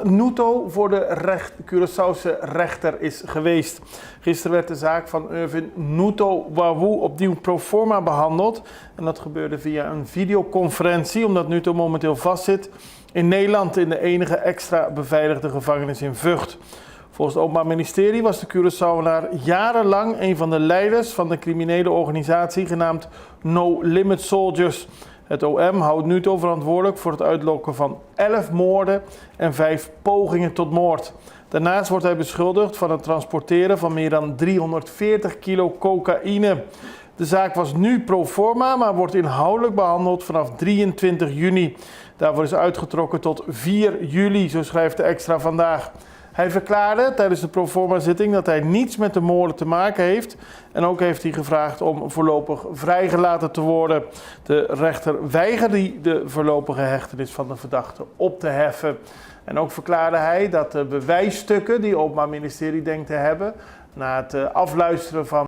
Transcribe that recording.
Nuto voor de Curaçaose rechter is geweest. Gisteren werd de zaak van Irvin Nuto Wawu opnieuw pro forma behandeld. En dat gebeurde via een videoconferentie, omdat Nuto momenteel vastzit in Nederland in de enige extra beveiligde gevangenis in Vught. Volgens het Openbaar Ministerie was de Curaçaoenaar jarenlang een van de leiders van de criminele organisatie genaamd No Limit Soldiers. Het OM houdt Nuto verantwoordelijk voor het uitlokken van 11 moorden en 5 pogingen tot moord. Daarnaast wordt hij beschuldigd van het transporteren van meer dan 340 kilo cocaïne. De zaak was nu pro forma, maar wordt inhoudelijk behandeld vanaf 23 juni. Daarvoor is uitgetrokken tot 4 juli, zo schrijft de Extra vandaag. Hij verklaarde tijdens de proforma-zitting dat hij niets met de moorden te maken heeft. En ook heeft hij gevraagd om voorlopig vrijgelaten te worden. De rechter weigerde de voorlopige hechtenis van de verdachte op te heffen. En ook verklaarde hij dat de bewijsstukken die het Openbaar Ministerie denkt te hebben, na het afluisteren van